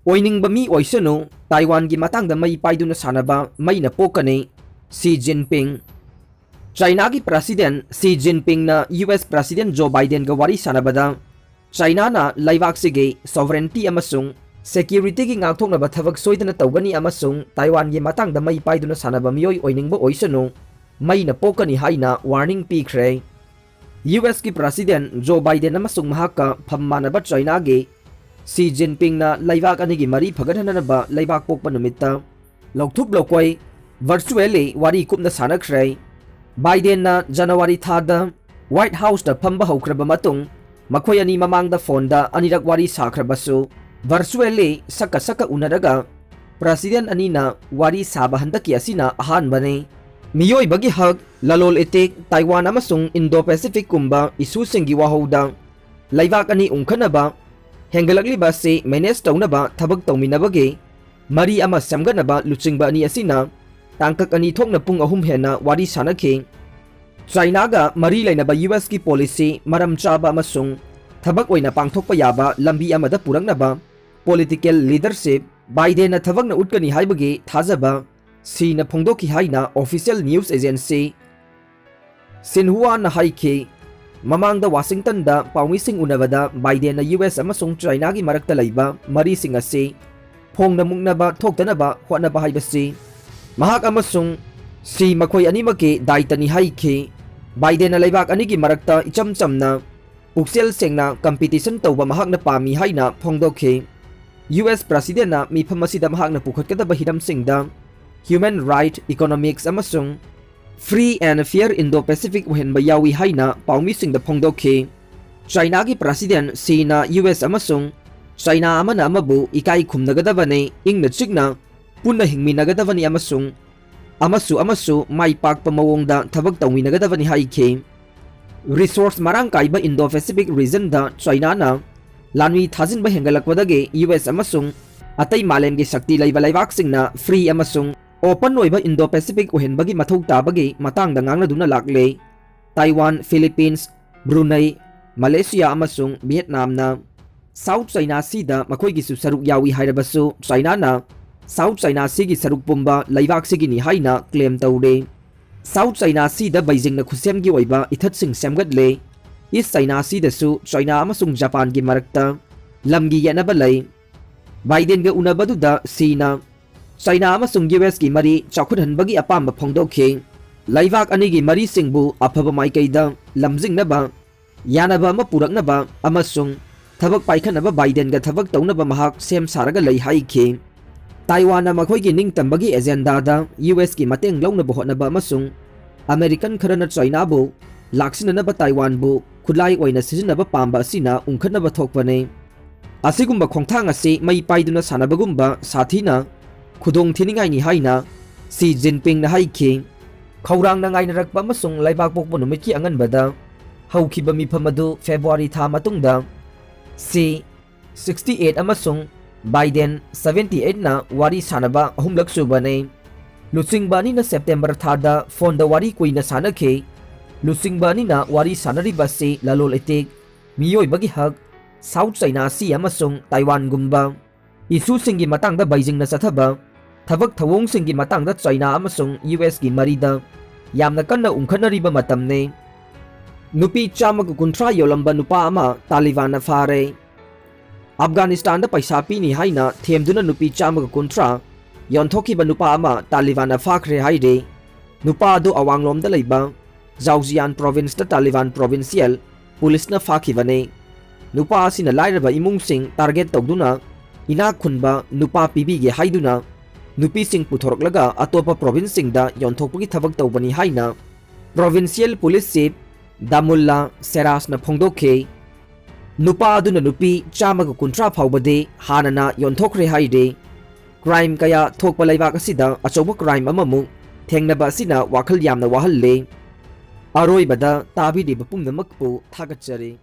Oiningba mi Oisanu, Taiwan gi Matangda mai Paiduna Sanaba, Meina Pokkani, Xi Jinping. China gi President Xi Jinping na US President Joe Biden ga wari sanabada, China na laibak sige sovereignty amasung security gi ngakthoknaba thabak soidana tawgani amasung Taiwan gi Matangda mai Paiduna sanaba miyoi Oiningba Oisanu, Meina Pokkani haina warning pikre. US ki President Joe Biden amasung mahaka phammanaba China gi Xi Jinping na laibak ani gi mari phagadhanaba laibak pokpa numitta lokthuk lokoi virtually wari kupna sanakre. Biden na January thada White House da phamba haukraba matung makhoi ani mamangda phone da anirak wari sakhrabasu virtually saka unaraga President ani na wari saba handaki asina ahanbane. Miyoi bagi hak lalol etek Taiwan amasung Indo-Pacific kumba isu singi wahauda laibak ani ungkhanaba hengalakli ba se manage tawnaba thabak tawminabage mari ama samganaba luchingba ani asina tangkak ani thokna pung ahum hena wari sanakhe. China ga mari lainaba US ki policy maram chaba amasung thabak oina pangthokpa yaba lambi amada puraknaba political leadership Biden na thabak na utkani haibage thajaba si na phongdoki haina official news agency Xinhua na haikhe. Mamangda Washington da paumising unabada Biden na US amasung China gi marakta laiba mari sing ase phongna mungnaba thoktanaba hotnaba haibasi mahak amasung si makhoi animake daitani haikhe. Biden na laibak ani gi marakta icham chamna puksel sengna competition tawba mahak na pami haina phongdokhe. US President na miphamasida mahak na pukhatkadaba hidam singda human right economics amasung free and fair Indo-Pacific uhenba yawi haina paumi singda phongdokhe. China gi President Xi na US amasung China amana amabu ikai khumnagadabane ingna chikna punna hingminagadabani amasung amasu mai pakpa mawongda thabak tawminagadabani haikhe. Resource marang kaiba Indo-Pacific region da China na lanwi thajinba hengalakwadage US amasung atai malemgi shakti laiba laibak singna free amasung open oiba Indo-Pacific uhenbagi mathau tabagi matangda ngangnaduna lakle. Taiwan, Philippines, Brunei, Malaysia amasung Vietnam na South China Sea da makhoigi su saruk yawi hairabasu China na South China Sea gi saruk pumba laibak sigi ni haina claim tawre. South China Sea da Beijing na khusem gi oiba ithat sing semgatle. East China Sea da su China amasung Japan gi marakta lamgi yanaba lay. Biden ga unabadu da Xi na China amasung US gi mari chakhudhanbagi apamba phongdokhe. Laibak ani gi mari singbu aphaba maikaida lamjingnaba yanaba ama puraknaba amasung thabak paikhanaba Biden ga thabak tawnaba mahak sem saraga lay haikhe. Taiwan na makhoi gi ningtambagi agenda da US ki mateng lawnaba hotnaba amasung American kharana China bu laksinanaba Taiwan bu khulai oina sijinaba pamba asina ungkhanaba thokpane. Asigumba khongthang ase mai paiduna sanabagumba sathina khudong thiningai ni haina Xi Jinping na haikhe. Khaurang na ngainarakpa amasung laibak pokpa numitki anganbada haukiba miphamadu February tha matungda Xi 68 amasung Biden 78 na wari sanaba ahumlak subane. Luchingba ni na September thada phone da wari kuina sanakhe. Luchingba ni na wari sanari base lalol etek miyoi bagi hak South China Sea amasung Taiwan gumba isu singi matangda Beijing na sathaba thabak thawong singi matangda China amasung US gi marida yamna kanna ungkhanariba matamne. Nupi chamaga kuntra yolamba nupa ama Taliban na fare. Afghanistan da paisa pini haina themduna nupi chamaga kuntra yonthokiba nupa ama Taliban na fakhre haide. Nupa adu awanglom da leiba Zhejiang province da Taliban provincial police na fakhibane. Nupa asina lairaba imung sing target tawduna ina khunba nupa pibige haiduna nupi sing puthoroklaga atopa province sing da yonthokpagi thabak tawbani haina provincial police chief Damulla Seras na phongdokhe. Nupa aduna nupi chamaga kuntra phawbade hanana yonthokre haide. Crime kaya thokpa laibak asida achoba crime amamu thengnaba asina wakhal yamna wahalle. Aroibada tabidi bapumnamakpu thagatchari.